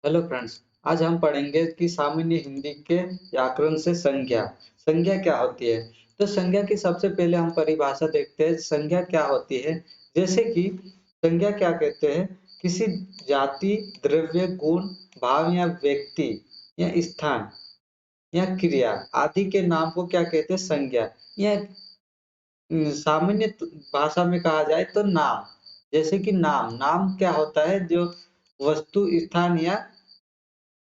Hello friends. आज हम पढ़ेंगे कि सामान्य हिंदी के व्याकरण से संज्ञा संज्ञा क्या होती है। तो संज्ञा की सबसे पहले हम परिभाषा देखते हैं। संज्ञा क्या होती है? जैसे कि संज्ञा क्या कहते हैं? किसी जाति, द्रव्य, गुण, भाव या व्यक्ति या स्थान या क्रिया आदि के नाम को क्या कहते हैं? संज्ञा। या सामान्य भाषा में कहा जाए तो नाम। जैसे कि नाम नाम क्या होता है? जो वस्तु, स्थान या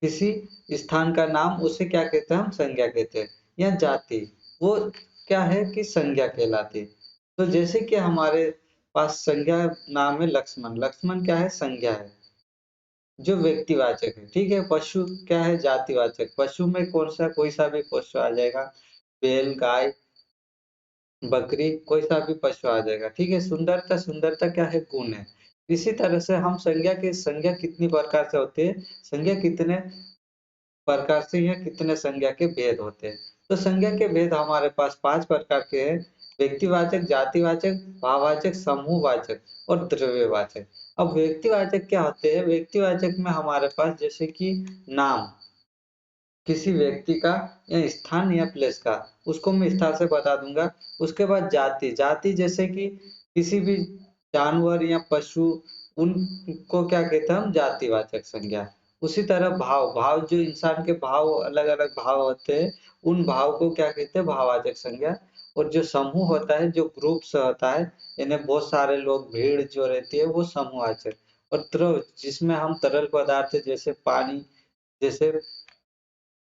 किसी स्थान का नाम, उसे क्या कहते हैं? हम संज्ञा कहते हैं। या जाति, वो क्या है कि संज्ञा कहलाती है। तो जैसे कि हमारे पास संज्ञा नाम है लक्ष्मण। लक्ष्मण क्या है? संज्ञा है जो व्यक्तिवाचक है। ठीक है। पशु क्या है? जातिवाचक। पशु में कौन सा, कोई सा भी पशु आ जाएगा। बैल, गाय, बकरी, कोई सा भी पशु आ जाएगा। ठीक है। सुंदरता, सुंदरता क्या है? गुण है। इसी तरह से हम संज्ञा कितनी प्रकार से होती है, संज्ञा कितने प्रकार से या कितने संज्ञा के भेद होते हैं। तो संज्ञा के भेद हमारे पास 5 प्रकार के हैं। व्यक्तिवाचक, जातिवाचक, भाववाचक, समूहवाचक और द्रव्यवाचक। अब व्यक्तिवाचक क्या होते हैं? व्यक्तिवाचक में हमारे पास जैसे कि नाम, किसी व्यक्ति का या स्थान या प्लेस का, उसको मैं विस्तार से बता दूंगा। उसके बाद जाति, जाति जैसे कि किसी भी जानवर या पशु, उनको क्या कहते हैं? हम जातिवाचक संज्ञा। उसी तरह भाव, भाव जो इंसान के भाव, अलग अलग भाव होते हैं, उन भाव को क्या कहते हैं? भाववाचक संज्ञा। और जो समूह होता है, जो ग्रुप से होता है, यानी बहुत सारे लोग, भीड़ जो रहती है, वो समूहवाचक। और द्रव, जिसमें हम तरल पदार्थ जैसे पानी, जैसे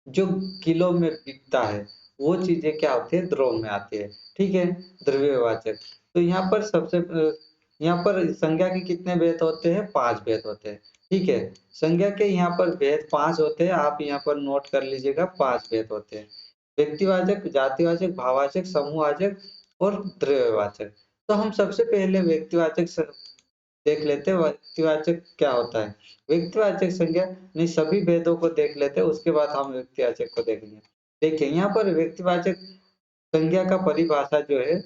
जो किलो में बिकता है, वो चीजें क्या होती है? द्रव में आती है। ठीक है। द्रव्यवाचक। तो यहाँ पर यहाँ पर संज्ञा के कितने भेद होते हैं? 5 भेद होते हैं। ठीक है। संज्ञा के यहाँ पर भेद 5 होते हैं। आप यहाँ पर नोट कर लीजिएगा, 5 भेद होते हैं। व्यक्तिवाचक, जातिवाचक, भाववाचक, समूहवाचक और द्रव्यवाचक। तो हम सबसे पहले व्यक्तिवाचक देख लेते हैं, व्यक्तिवाचक क्या होता है। व्यक्तिवाचक संज्ञा नहीं, सभी भेदों को देख लेते हैं, उसके बाद हम व्यक्तिवाचक को देखेंगे। देखिए, यहाँ पर व्यक्तिवाचक संज्ञा का परिभाषा जो है,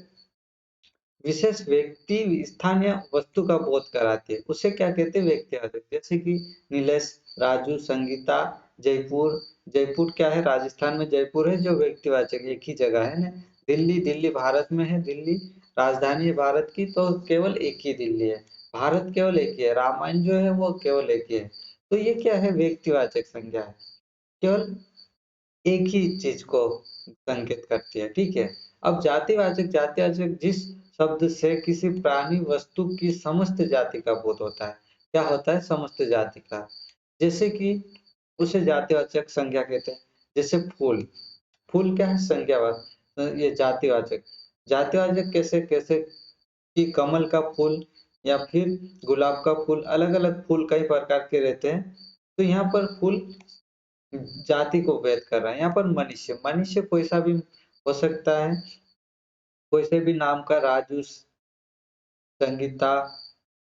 विशेष व्यक्ति, स्थान या वस्तु का बोध कराती है, उसे क्या कहते हैं? व्यक्तिवाचक। जैसे कि नीलेश, राजू, संगीता, जयपुर। जयपुर क्या है? राजस्थान में जयपुर है, जो व्यक्तिवाचक एक ही जगह है ना। दिल्ली, दिल्ली भारत में है, दिल्ली राजधानी है भारत की, तो केवल एक ही दिल्ली है। भारत केवल एक ही है। रामायण जो है वो केवल एक ही है। तो ये क्या है? व्यक्तिवाचक संज्ञा है। केवल एक ही चीज को संकेत करती है। ठीक है। अब जातिवाचक, जातिवाचक जिस शब्द से किसी प्राणी, वस्तु की समस्त जाति का बोध होता है। क्या होता है? समस्त जाति का। जैसे कि उसे जातिवाचक संज्ञा कहते हैं। जैसे फूल, फूल क्या है? संज्ञावाचक, ये जातिवाचक। जातिवाचक कैसे कैसे कि कमल का फूल या फिर गुलाब का फूल, अलग अलग फूल कई प्रकार के रहते हैं। तो यहाँ पर फूल जाति को भेद कर रहा है। यहाँ पर मनुष्य, मनुष्य कोई सा भी हो सकता है, कोई से भी नाम का, राजू, संगीता,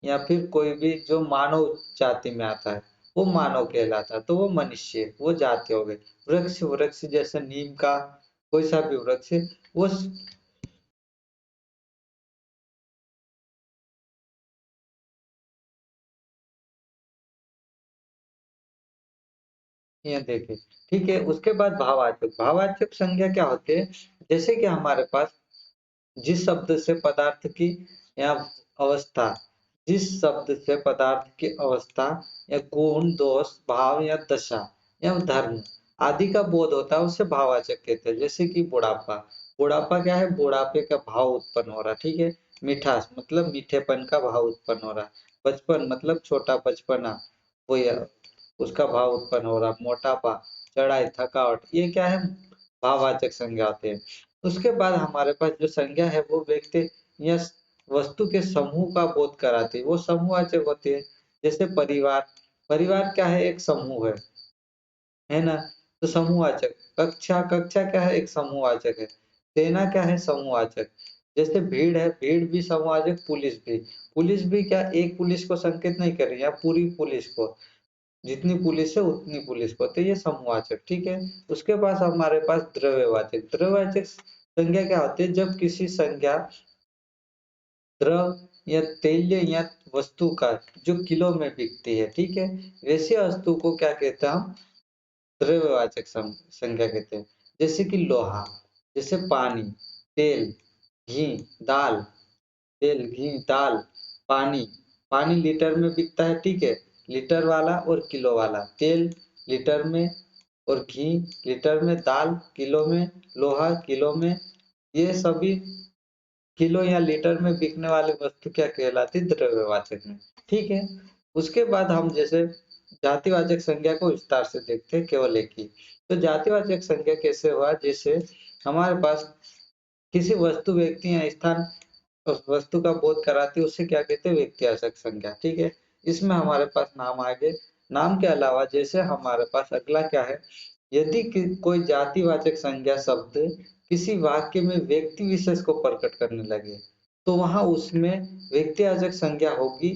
या फिर कोई भी जो मानव जाति में आता है, वो मानव कहलाता है। तो वो मनुष्य, वो जाति हो गई। वृक्ष, वृक्ष जैसे नीम का, कोई सा भी वृक्ष, वो ये देखिए। ठीक है। उसके बाद भाववाचक, भाववाचक संज्ञा क्या होती है? जैसे कि हमारे पास जिस शब्द से पदार्थ की या अवस्था, जिस शब्द से पदार्थ की अवस्था या गुण, दोष, भाव या दशा या धर्म आदि का बोध होता है, उसे भाववाचक कहते हैं। जैसे कि बुढ़ापा, बुढ़ापा क्या है? बुढ़ापे का भाव उत्पन्न हो रहा। ठीक है। मिठास मतलब मीठेपन का भाव उत्पन्न हो रहा। बचपन मतलब छोटा बचपना, वो उसका भाव उत्पन्न हो रहा। मोटापा, चढ़ाई, थकावट, ये क्या है? भाववाचक संज्ञा होते हैं। उसके बाद हमारे पास जो संज्ञा है, वो व्यक्ति या वस्तु के समूह का बोध कराती है, वो समूहवाचक होती है। जैसे परिवार, परिवार क्या है? एक समूह है ना। तो समूहवाचक। कक्षा, कक्षा क्या है? एक समूहवाचक है। सेना क्या है? समूहवाचक। जैसे भीड़ है, भीड़ भी समूहवाचक। पुलिस भी, पुलिस भी क्या, एक पुलिस को संकेत नहीं कर रही है, पूरी पुलिस को, जितनी पुलिस है उतनी पुलिस को। तो ये समूहवाचक। ठीक है। उसके पास हमारे पास द्रव्यवाचक, द्रव्यवाचक संज्ञा क्या होती है? जब किसी संज्ञा द्रव या तेल्य या वस्तु का जो किलो में बिकती है, ठीक है, वैसी वस्तु को क्या कहते हैं हम, द्रव्यवाचक संज्ञा कहते हैं। जैसे कि लोहा, जैसे पानी, तेल, घी, दाल, तेल, घी, दाल, पानी। पानी लीटर में बिकता है, ठीक है, लीटर वाला और किलो वाला। तेल लीटर में और घी लीटर में, दाल किलो में, लोहा किलो में। ये सभी किलो या लीटर में बिकने वाली वस्तु क्या कहलाती है, द्रव्यवाचक में, ठीक है। उसके बाद हम जैसे जातिवाचक संज्ञा को विस्तार से देखते हैं, केवल एक ही। तो जातिवाचक संज्ञा कैसे हुआ, जैसे हमारे पास किसी वस्तु, व्यक्ति या स्थान उस वस्तु का बोध कराती है, उसे क्या कहते हैं, व्यक्तिवाचक संज्ञा, ठीक है। इसमें हमारे पास नाम आ गए। नाम के अलावा जैसे हमारे पास अगला क्या है, यदि कोई जातिवाचक संज्ञा शब्द किसी वाक्य में व्यक्ति विशेष को प्रकट करने लगे, तो वहां उसमें व्यक्तिवाचक संज्ञा होगी।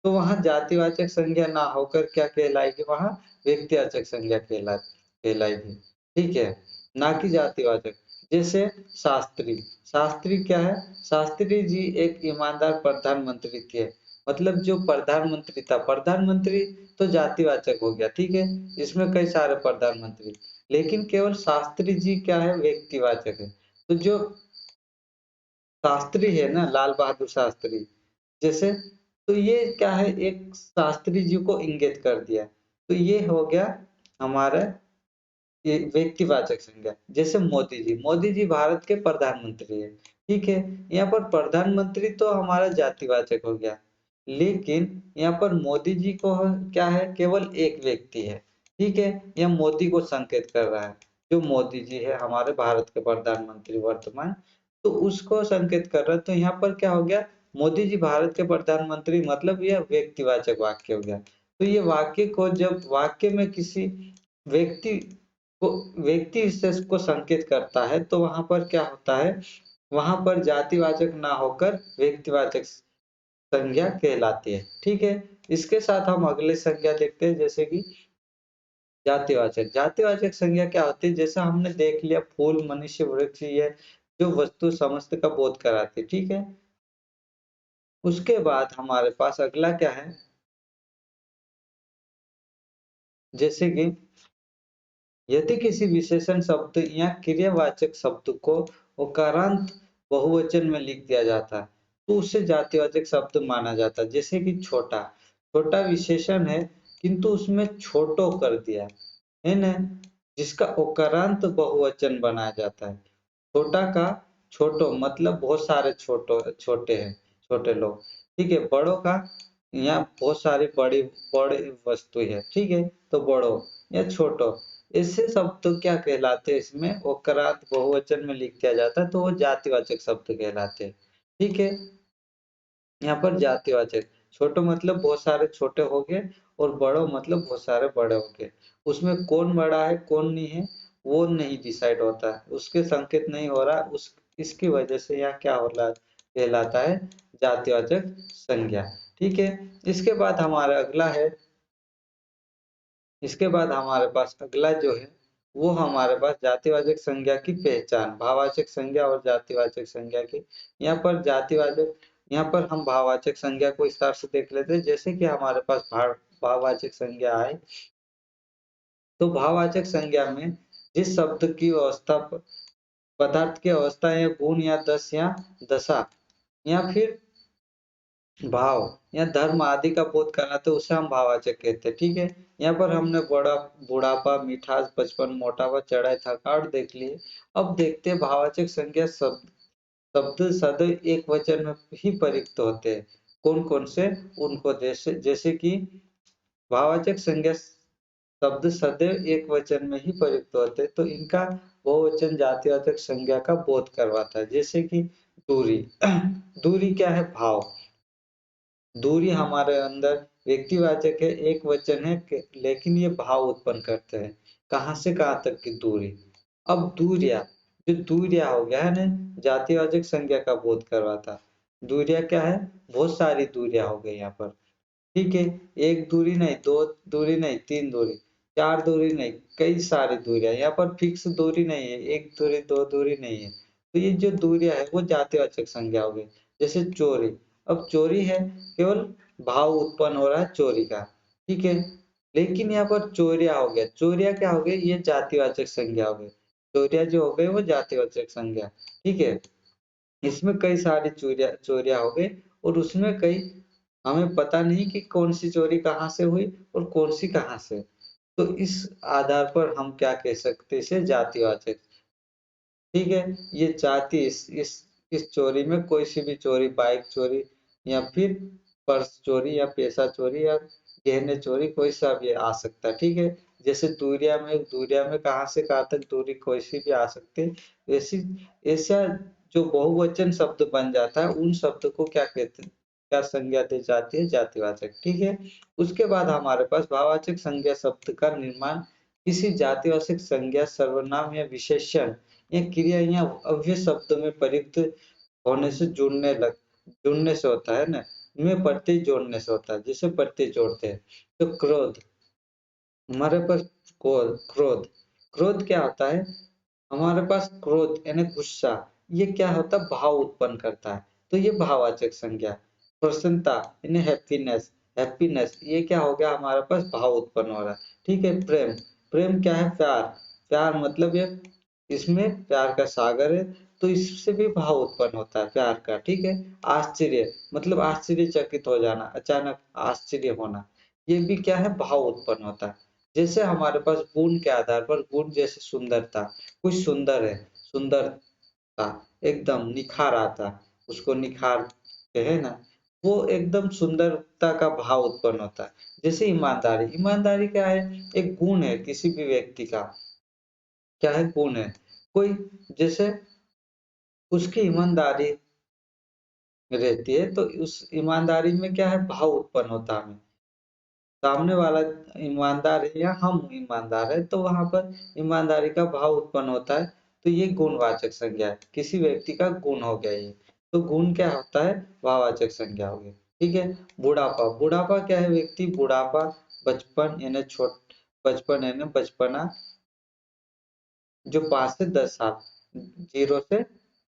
तो वहां जातिवाचक संज्ञा ना होकर क्या कहलाएगी, वहां व्यक्तिवाचक संज्ञा कहलाएगी, ठीक है, ना कि जातिवाचक। जैसे शास्त्री, शास्त्री क्या है, शास्त्री जी एक ईमानदार प्रधानमंत्री थे। मतलब जो प्रधानमंत्री था, प्रधानमंत्री तो जातिवाचक हो गया, ठीक है, इसमें कई सारे प्रधानमंत्री, लेकिन केवल शास्त्री जी क्या है, व्यक्तिवाचक है। तो जो शास्त्री है ना, लाल बहादुर शास्त्री जैसे, तो ये क्या है, एक शास्त्री जी को इंगित कर दिया। तो ये हो गया हमारा ये व्यक्तिवाचक संज्ञा। जैसे मोदी जी, मोदी जी भारत के प्रधानमंत्री है, ठीक है। यहाँ पर प्रधानमंत्री तो हमारा जातिवाचक हो गया, लेकिन यहाँ पर मोदी जी को क्या है, केवल एक व्यक्ति है, ठीक है। यह मोदी को संकेत कर रहा है, जो मोदी जी है हमारे भारत के प्रधानमंत्री वर्तमान, तो उसको संकेत कर रहा है। तो यहाँ पर क्या हो गया, मोदी जी भारत के प्रधानमंत्री, मतलब यह व्यक्तिवाचक वाक्य हो गया। तो ये वाक्य को, जब वाक्य में किसी व्यक्ति को, व्यक्ति विशेष को संकेत करता है, तो वहां पर क्या होता है, वहां पर जातिवाचक ना होकर व्यक्तिवाचक संज्ञा कहलाती है, ठीक है। इसके साथ हम अगले संज्ञा देखते हैं, जैसे कि जातिवाचक। जातिवाचक संज्ञा क्या होती है, जैसा हमने देख लिया, फूल, मनुष्य, वृक्ष, ये जो वस्तु समस्त का बोध कराती है, ठीक है। उसके बाद हमारे पास अगला क्या है, जैसे कि यदि किसी विशेषण शब्द या क्रियावाचक शब्द को उकारांत बहुवचन में लिख दिया जाता है, तो उसे जातिवाचक शब्द माना जाता है। जैसे कि छोटा, छोटा विशेषण है, किंतु उसमें छोटो कर दिया है ना, जिसका उकारांत बहुवचन बनाया जाता है। छोटा का छोटो मतलब बहुत सारे छोटे हैं, छोटे लोग, ठीक है। बड़ों का, यहाँ बहुत सारी बड़ी वस्तु है, ठीक है, तो बड़ो या छोटो, इससे शब्द तो क्या कहलाते हैं, इसमें उकारांत बहुवचन में लिख दिया जाता है, तो वो जातिवाचक शब्द कहलाते हैं, ठीक है। यहाँ पर जातिवाचक, छोटो मतलब बहुत सारे छोटे हो गए, और बड़ो मतलब बहुत सारे बड़े हो गए। उसमें कौन बड़ा है कौन नहीं है, वो नहीं डिसाइड होता है, उसके संकेत नहीं हो रहा, उस इसकी वजह से यहाँ क्या हो रहा, कहलाता है जातिवाचक संज्ञा, ठीक है। इसके बाद हमारा अगला है, इसके बाद हमारे पास अगला जो है, वो हमारे पास जातिवाचक संज्ञा की पहचान, भाववाचक संज्ञा और जातिवाचक संज्ञा की। यहाँ पर जातिवाचक, यहाँ पर हम भाववाचक संज्ञा को विस्तार से देख लेते हैं। जैसे कि हमारे पास भाववाचक संज्ञा आए, तो भाववाचक संज्ञा में जिस शब्द की अवस्था, पदार्थ की अवस्था या गुण या दस या दशा या फिर भाव या धर्म आदि का बोध कराते, उसे हम भाववाचक कहते हैं, ठीक है। यहाँ पर हमने बड़ा, बुढ़ापा, मिठास, बचपन, मोटापा, चढ़ाई, थकावट देख लिए। अब देखते हैं भाववाचक संज्ञा शब्द, शब्द सदैव एक वचन में ही प्रयुक्त होते हैं। कौन कौन से, उनको जैसे जैसे कि भाववाचक संज्ञा शब्द सदैव एक वचन में ही प्रयुक्त होते हैं, तो इनका बहुवचन जातिवाचक संज्ञा का बोध करवाता है। जैसे कि दूरी, दूरी क्या है, भाव। दूरी हमारे अंदर व्यक्तिवाचक है, एक वचन है, लेकिन ये भाव उत्पन्न करते हैं, कहाँ से कहाँ तक की दूरी। अब दूरिया, जो दूरिया हो गया है ना, जातिवाचक संज्ञा का बोध करवाता। दूरिया क्या है, बहुत सारी दूरिया हो गई यहाँ पर, ठीक है। एक दूरी नहीं, दो दूरी नहीं, तीन दूरी, चार दूरी नहीं, कई सारी दूरियां, यहाँ पर फिक्स दूरी नहीं है, एक दूरी, दो दूरी नहीं है। तो ये जो दूरियां है वो जातिवाचक संज्ञा हो गई। जैसे चोरी, अब चोरी है, केवल भाव उत्पन्न हो रहा है चोरी का, ठीक है। लेकिन यहाँ पर चोरिया हो गया, चोरिया क्या हो गई, ये जातिवाचक संज्ञा हो गई, चोरिया जो हो गई वो जातिवाचक संज्ञा, ठीक है। इसमें कई सारी चोरिया चोरिया हो गई, और उसमें कई हमें पता नहीं कि कौन सी चोरी कहाँ से हुई और कौन सी कहाँ से। तो इस आधार पर हम क्या कह सकते हैं, इसे जातिवाचक, ठीक है। ये जाति इस चोरी में कोई सी भी चोरी, बाइक चोरी या फिर पर्स चोरी या पैसा चोरी या गहने चोरी, कोई सा भी आ सकता है, ठीक है। जैसे दूरिया में कहाँ से कहाँ तक दूरी कोई सी भी आ सकती है, वैसी ऐसा जो बहुवचन शब्द बन जाता है उन शब्द को क्या कहते हैं, क्या संज्ञा दी जाती है, जातिवाचक, ठीक है। उसके बाद हमारे पास भाववाचक संज्ञा शब्द का निर्माण किसी जातिवाचक संज्ञा, सर्वनाम या विशेषण या क्रिया या अव्यय शब्द में प्रयुक्त होने से जुड़ने से होता है ना, में प्रत्यय जोड़ने से होता है, जिसे प्रत्यय जोड़ते हैं। तो क्रोध, हमारे पास क्रोध, क्रोध क्या होता है, हमारे पास क्रोध यानी गुस्सा, ये क्या होता है, भाव उत्पन्न करता है, तो ये भाववाचक संज्ञा। प्रसन्नता यानी हैप्पीनेस, हैप्पीनेस ये क्या हो गया, हमारे पास भाव उत्पन्न हो रहा है, ठीक है। प्रेम, प्रेम क्या है, प्यार, प्यार मतलब ये इसमें प्यार का सागर है, तो इससे भी भाव उत्पन्न होता है प्यार का, ठीक है। आश्चर्य मतलब आश्चर्यचकित हो जाना, अचानक आश्चर्य होना, ये भी क्या है, भाव उत्पन्न होता है। जैसे हमारे पास गुण के आधार पर, गुण जैसे सुंदरता, कुछ सुंदर है, सुंदरता एकदम निखार आता, उसको निखारते हैं ना, वो एकदम सुंदरता का भाव उत्पन्न होता है। जैसे ईमानदारी, ईमानदारी क्या है, एक गुण है किसी भी व्यक्ति का, क्या है, गुण है कोई, जैसे उसकी ईमानदारी रहती है, तो उस ईमानदारी में क्या है, भाव उत्पन्न होता है, सामने वाला ईमानदार है या हम ईमानदार है, तो वहां पर ईमानदारी का भाव उत्पन्न होता है, तो ये गुणवाचक संज्ञा है, किसी व्यक्ति का गुण हो गया ये, तो गुण क्या होता है, भाववाचक संज्ञा हो गई, ठीक है। बुढ़ापा, बुढ़ापा क्या है, व्यक्ति बुढ़ापा, बचपन यानी बचपन यानी बचपना, जो 5 से 10 साल, 0 से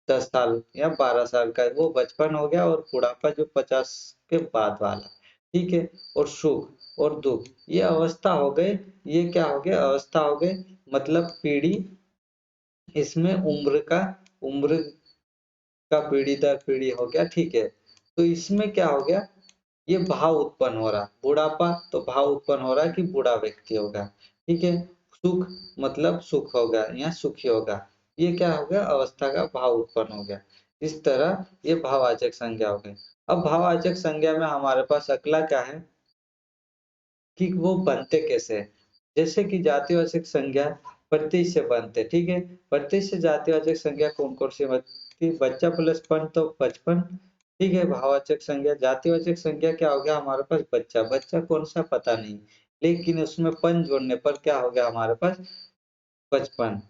10 साल या 12 साल का है, वो बचपन हो गया, और बुढ़ापा जो 50 के बाद वाला, ठीक है। और सुख और दुख ये अवस्था हो गए, ये क्या हो गया, अवस्था हो गए, मतलब पीढ़ी, इसमें उम्र का पीढ़ी दर पीढ़ी हो गया, ठीक है। तो इसमें क्या हो गया, ये भाव उत्पन्न हो रहा, बुढ़ापा तो भाव उत्पन्न हो रहा कि बूढ़ा व्यक्ति होगा, ठीक है। सुख मतलब सुख होगा या सुखी होगा, ये क्या हो गया, अवस्था का भाव उत्पन्न हो गया। इस तरह ये भाववाचक संज्ञा हो गई। अब भाववाचक संज्ञा में हमारे पास अगला क्या है कि वो बनते कैसे हैं। जैसे कि जातिवाचक संज्ञा प्रत्यय से बनते, ठीक है। प्रत्यय से जातिवाचक संज्ञा कौन कौन सी बनती, बच्चा प्लस पन तो बचपन, ठीक है। भाववाचक संज्ञा, जातिवाचक संज्ञा क्या हो गया हमारे पास, बच्चा, बच्चा कौन सा पता नहीं, लेकिन उसमें पन जोड़ने पर क्या हो गया हमारे पास, बचपन,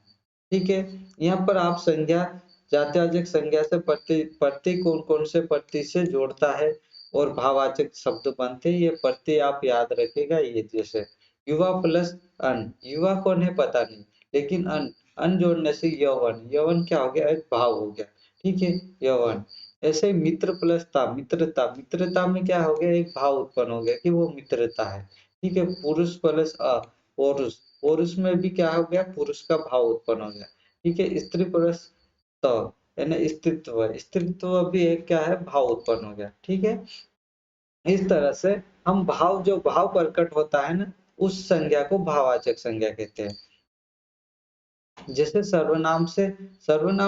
ठीक है। यहाँ पर आप संज्ञा, जातिवाचक संज्ञा से प्रत्यय, प्रत्यय कौन कौन से प्रत्यय से जोड़ता है और भाववाचक शब्द बनते हैं, ये प्रत्यय आप याद रखेगा, ये जैसे युवा प्लस अन, युवा कौन है पता नहीं, लेकिन अन, अन जोड़ने से यौवन, यौवन क्या हो गया, एक भाव हो गया, ठीक है, यौवन। ऐसे ही मित्र प्लस ता, मित्रता, मित्रता में क्या हो गया, एक भाव उत्पन्न हो गया कि वो मित्रता है, ठीक है। पुरुष प्लस अ, पौरुष, पौरुष में भी क्या हो गया, पुरुष का भाव उत्पन्न हो गया, ठीक है। स्त्री प्लस त यानी स्त्रीत्व, स्त्रीत्व भी एक क्या है, भाव उत्पन्न हो गया, ठीक है। इस तरह से हम भाव, जो भाव प्रकट होता है ना, उस संज्ञा को भाववाचक संज्ञा कहते हैं। जैसे सर्वनाम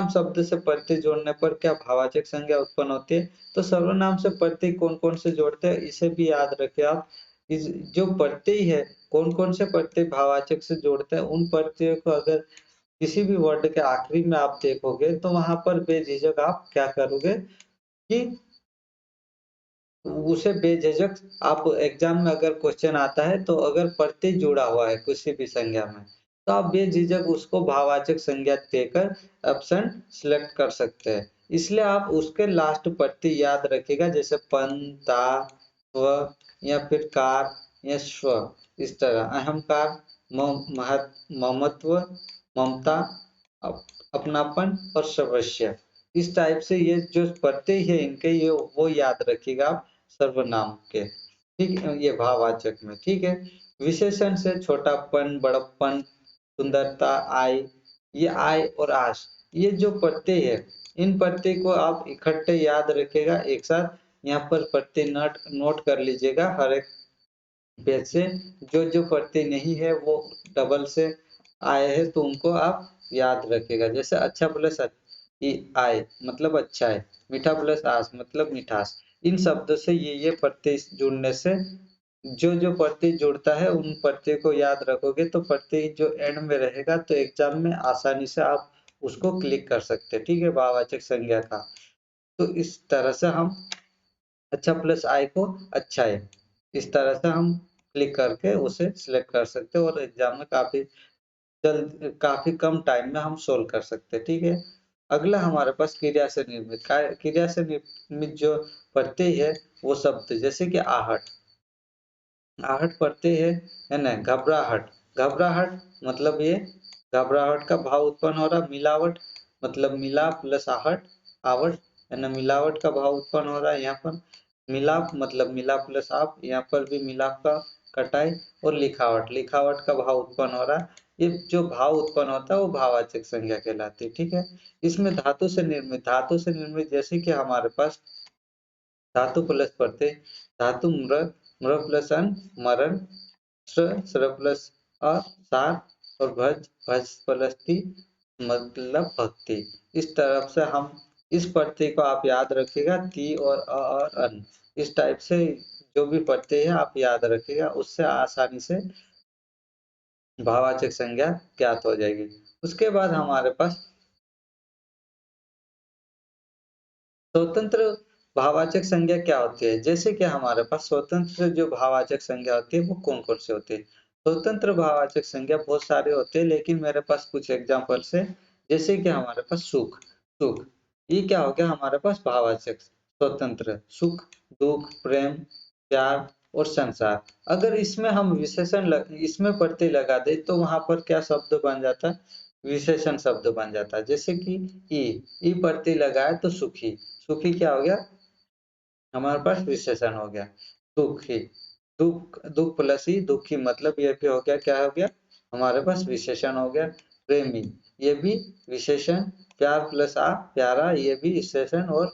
शब्द से प्रत्यय जोड़ने पर क्या भाववाचक संज्ञा उत्पन्न होती है, तो सर्वनाम से प्रत्यय कौन कौन से जोड़ते हैं, इसे भी याद रखें आप। इस जो प्रत्यय है, कौन कौन से प्रत्यय भाववाचक से जोड़ते हैं, उन प्रत्ययों को अगर किसी भी वर्ड के आखिरी में आप देखोगे, तो वहां पर बेझिझक आप क्या करोगे कि उसे बेझिझक, आप एग्जाम में अगर क्वेश्चन आता है, तो अगर प्रत्यय जुड़ा हुआ है किसी भी संज्ञा में, तो आप बेझिझक उसको भाववाचक संज्ञा देकर ऑप्शन सिलेक्ट कर सकते हैं। इसलिए आप उसके लास्ट प्रत्यय याद रखिएगा, जैसे पन, ता, स्व या फिर कार या स्व, इस तरह अहंकार, ममत्व, ममता, अपनापन और सर्वस्व, इस टाइप से ये जो प्रत्यय है इनके ये वो याद रखिएगा आप सर्वनाम के, ठीक है? ये भाववाचक में, ठीक है? विशेषण से छोटापन, बड़प्पन, सुंदरता, आय, ये आय और आस, ये जो प्रत्यय है, इन प्रत्यय को आप इकट्ठे याद रखिएगा एक साथ। यहाँ पर प्रत्यय नोट नोट कर लीजिएगा हर एक पेज से। जो प्रत्यय नहीं है वो डबल से आए हैं तो उनको आप याद रखिएगा। जैसे अच्छा प्लस आय मतलब अच्छा है, मीठा प्लस आस मतलब मिठास। इन शब्दों से ये प्रत्यय जुड़ने से जो प्रत्यय जुड़ता है उन प्रत्यय को याद रखोगे तो प्रत्यय जो एंड में रहेगा तो एग्जाम में आसानी से आप उसको क्लिक कर सकते हैं, ठीक है? भाववाचक संज्ञा का। तो इस तरह से हम अच्छा प्लस आई को अच्छा है, इस तरह से हम क्लिक करके उसे सिलेक्ट कर सकते हैं और एग्जाम में काफी कम टाइम में हम सोल्व कर सकते हैं, ठीक है? अगला हमारे पास क्रिया से निर्मित क्रिया से निर्मित जो प्रत्यय है वो शब्द जैसे कि आहट, आहट प्रत्यय है ना? घबराहट, घबराहट मतलब ये घबराहट का भाव उत्पन्न हो रहा। मिलावट मतलब मिला प्लस आहट, आवट है ना? मिलावट का भाव उत्पन्न हो रहा है यहाँ पर। मिलाप मतलब मिला प्लस आप, यहाँ पर भी मिलाप का कटाई। और लिखावट, लिखावट का भाव उत्पन्न हो रहा है। ये जो भाव उत्पन्न होता है वो भाववाचक संज्ञा कहलाती है, ठीक है? इसमें धातु से निर्मित जैसे कि हमारे पास धातु प्लस प्रत्यय, धातु मृ, मृ प्लस अन, मरण, श्र प्लस अ, सार, और भज, भज प्लस ती मतलब भक्ति। इस तरफ से हम इस प्रत्यय को आप याद रखिएगा, ती और अन। इस टाइप से जो भी प्रत्यय है आप याद रखिएगा, उससे आसानी से भाववाचक संज्ञा ज्ञात हो जाएगी। उसके बाद हमारे पास स्वतंत्र भाववाचक संज्ञा क्या होती है? जैसे कि हमारे पास स्वतंत्र जो भाववाचक संज्ञा होती है वो कौन-कौन सी होती है? स्वतंत्र भाववाचक संज्ञा बहुत सारे होते हैं लेकिन मेरे पास कुछ एग्जांपल्स है। जैसे कि हमारे पास सुख, सुख ये क्या हो गया हमारे पास भाववाचक स्वतंत्र। सुख, दुख, प्रेम, प्यार और संसार। अगर इसमें हम इसमें प्रत्यय लगा दे तो वहां पर क्या शब्द बन जाता है? विशेषण शब्द बन जाता है। जैसे कि ई, ई प्रत्यय लगाए तो सुखी, सुखी क्या हो गया? हमारे पास विशेषण हो गया। दुखी, दुख, दुख प्लस ही दुखी मतलब ये भी हो गया, क्या हो गया? हमारे पास विशेषण हो गया। प्रेमी, ये भी विशेषण। प्यार प्लस आ, प्यारा, ये भी विशेषण। और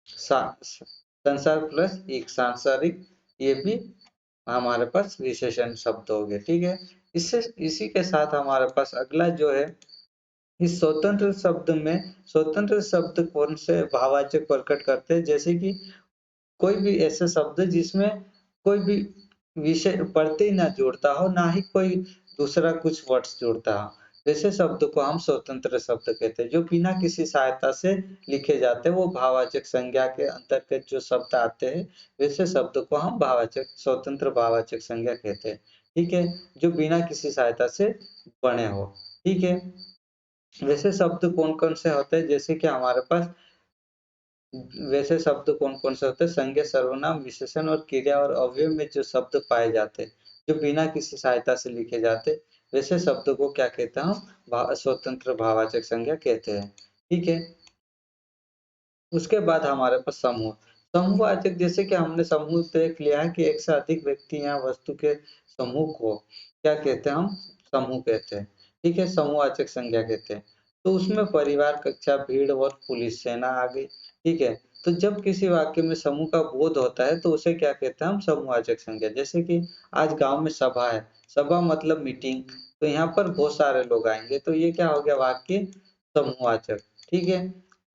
संसार प्लस एक, सांसारिक, ये भी हमारे पास विशेषण शब्द हो गए, ठीक है? इससे इसी के साथ हमारे पास अगला जो है, इस स्वतंत्र शब्द में स्वतंत्र शब्द कौन से भाववाचक प्रकट करते हैं? जैसे कि कोई भी ऐसे शब्द जिसमें कोई भी विषय प्रत्यय ना जोड़ता हो, ना ही कोई दूसरा कुछ वर्ड्स जोड़ता हो, वैसे शब्द को हम स्वतंत्र शब्द कहते हैं। जो बिना किसी सहायता से लिखे जाते हैं वो भाववाचक संज्ञा के अंतर्गत जो शब्द आते हैं, वैसे शब्द को हम भाववाचक स्वतंत्र भाववाचक संज्ञा कहते हैं, ठीक है? जो बिना किसी सहायता से बने हो, ठीक है? वैसे शब्द कौन-कौन से होते हैं? जैसे कि हमारे पास वैसे शब्द कौन-कौन से होते हैं? संज्ञा, सर्वनाम, विशेषण और क्रिया और अवयव में जो शब्द पाए जाते हैं, जो बिना किसी सहायता से लिखे जाते, वैसे शब्द को क्या कहते हैं हम? स्वतंत्र भाववाचक संज्ञा कहते हैं, ठीक है? उसके बाद हमारे पास समूह। समूहवाचक जैसे कि हमने समूह देख लिया है कि एक से अधिक व्यक्ति या वस्तु के समूह को क्या कहते हैं हम? समूह कहते हैं, ठीक है? समूहवाचक संज्ञा कहते हैं। तो उसमें परिवार, कक्षा, भीड़ और पुलिस सेना आ गई, ठीक है? तो जब किसी वाक्य में समूह का बोध होता है तो उसे क्या कहते हैं हम? समूहवाचक संज्ञा। जैसे कि आज गाँव में सभा है, सभा मतलब मीटिंग, तो यहाँ पर बहुत सारे लोग आएँगे, तो ये क्या हो गया वाक्य? समूहवाचक, ठीक है?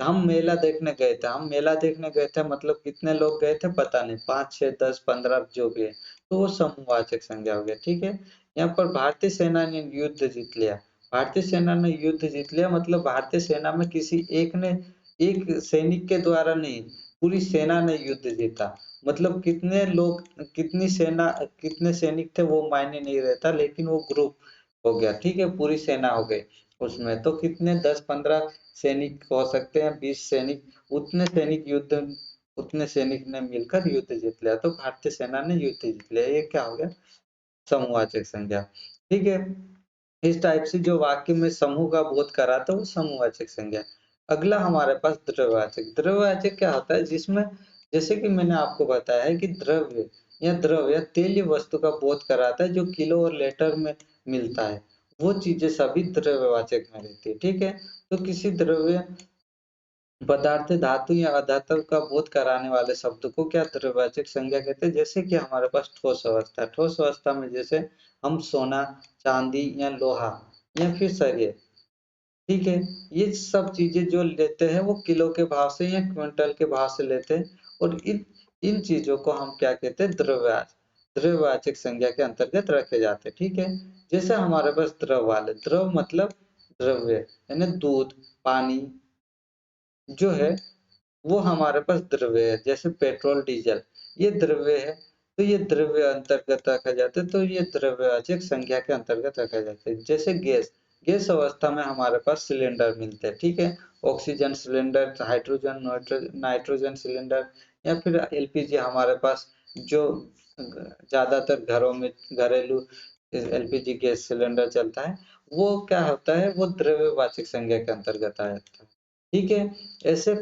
हम मेला देखने गए थे, हम मेला देखने गए थे मतलब कितने लोग गए थे पता नहीं, 5, 6, 10, 15 जो भी है, तो वो समूहवाचक संज्ञा हो गया, ठीक है? यहाँ पर भारतीय सेना ने युद्ध जीत लिया, भारतीय सेना ने युद्ध जीत लिया मतलब भारतीय सेना में किसी एक ने, एक सैनिक के द्वारा नहीं, पूरी सेना ने युद्ध जीता। मतलब कितने लोग, कितनी सेना, कितने सैनिक थे वो मायने नहीं रहता, लेकिन वो ग्रुप हो गया, ठीक है? पूरी सेना हो गई उसमें, तो कितने 10-15 सैनिक हो सकते हैं, 20 सैनिक, उतने सैनिक ने मिलकर युद्ध जीत लिया, तो भारतीय सेना ने युद्ध जीत लिया, ये क्या हो गया? समूहवाचक संज्ञा, ठीक है? इस टाइप से जो वाक्य में समूह का बोध कराता है वो समूहवाचक संज्ञा। अगला हमारे पास द्रव्यवाचक। द्रव्यवाचक क्या होता है, जिसमें जैसे कि मैंने आपको बताया है कि द्रव्य या तेलीय वस्तु का बोध कराता है जो किलो और लीटर में मिलता है, वो चीजें सभी द्रव्यवाचक में रहती है। ठीक है, तो किसी द्रव्य पदार्थ, धातु या अधातु का बोध कराने वाले शब्द को क्या द्रव्यवाचक संज्ञा कहते हैं। जैसे कि हमारे पास ठोस अवस्था, ठोस अवस्था में जैसे हम सोना, चांदी या लोहा या फिर सरिये, ठीक है, ये सब चीजें जो लेते हैं वो किलो के भाव से या क्विंटल के भाव से लेते हैं, और इन इन चीजों को हम क्या कहते हैं, द्रव्यवाचक संज्ञा के अंतर्गत रखे जाते हैं। ठीक है, जैसे हमारे पास द्रव वाले, द्रव मतलब द्रव्य, यानी दूध, पानी जो है वो हमारे पास द्रव्य है। जैसे पेट्रोल, डीजल, ये द्रव्य है, तो ये द्रव्य अंतर्गत रखा जाता है, तो ये द्रव्यवाचक संज्ञा के अंतर्गत रखा जाता है। जैसे गैस, गैस अवस्था में हमारे पास सिलेंडर मिलते हैं। ठीक है, oxygen cylinder, hydrogen, nitrogen cylinder, या फिर एलपीजी हमारे पास जो ज्यादातर घरों में घरेलू एलपीजी गैस सिलेंडर चलता है, वो क्या होता है, वो द्रव्यवाचक संज्ञा के अंतर्गत आ जाता है। ठीक है, ऐसे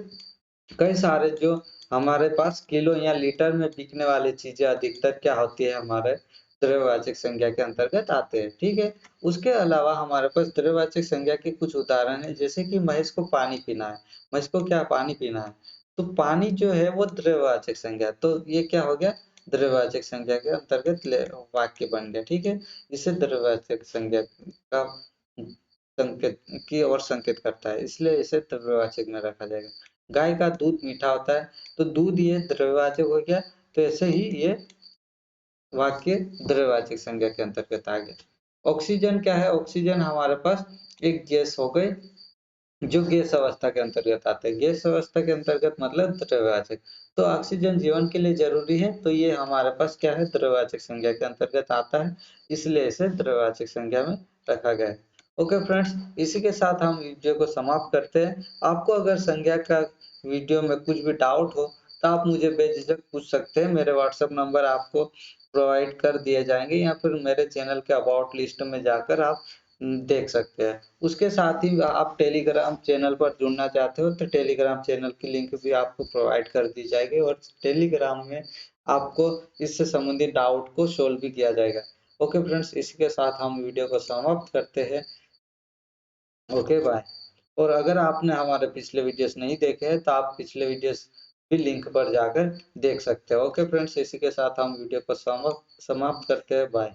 कई सारे जो हमारे पास किलो या लीटर में बिकने वाली चीजें अधिकतर क्या होती है, हमारे द्रव्यवाचक संज्ञा के अंतर्गत आते हैं। ठीक है, उसके अलावा हमारे पास द्रव्यवाचक संज्ञा के कुछ उदाहरण है, जैसे कि महेश को पानी पीना है, महेश को क्या पानी पीना है, तो पानी जो है वो द्रव्यवाचक संज्ञा है, तो ये क्या हो गया, द्रव्यवाचक संज्ञा के अंतर्गत वाक्य बन गया। ठीक है, जिसे द्रव्यवाचक संज्ञा का संकेत की ओर संकेत करता है, इसलिए इसे द्रव्यवाचक में रखा जाएगा। गाय का दूध मीठा होता है, तो दूध ये द्रव्यवाचक हो गया, तो ऐसे ही ये वाक्य द्रव्यवाचक संज्ञा के अंतर्गत आ गया। ऑक्सीजन क्या है, ऑक्सीजन हमारे पास एक गैस हो गई जो गैस अवस्था के अंतर्गत आते हैं। गैस अवस्था के अंतर्गत मतलब द्रव्यवाचक, तो ऑक्सीजन जीवन के लिए जरूरी है, तो ये हमारे पास क्या है, द्रव्यवाचक संज्ञा के अंतर्गत आता है, इसलिए इसे द्रव्यवाचक संज्ञा में रखा गया है। ओके फ्रेंड्स, इसी के साथ हम वीडियो को समाप्त करते हैं। आपको अगर संज्ञा का वीडियो में कुछ भी डाउट हो तो आप मुझे बेझिझक पूछ सकते हैं, मेरे व्हाट्सएप नंबर आपको प्रोवाइड कर दिए जाएंगे, या फिर मेरे चैनल के अबाउट लिस्ट में जाकर आप देख सकते हैं। उसके साथ ही आप टेलीग्राम चैनल पर जुड़ना चाहते हो तो टेलीग्राम चैनल की लिंक भी आपको प्रोवाइड कर दी जाएगी, और टेलीग्राम में आपको इससे संबंधित डाउट को सोल्व भी किया जाएगा। ओके फ्रेंड्स, इसी के साथ हम वीडियो को समाप्त करते हैं। Okay bye. और अगर आपने हमारे पिछले वीडियोस नहीं देखे हैं तो आप पिछले वीडियोस भी लिंक पर जाकर देख सकते हो। ओके फ्रेंड्स, इसी के साथ हम वीडियो को समाप्त करते हैं। बाय।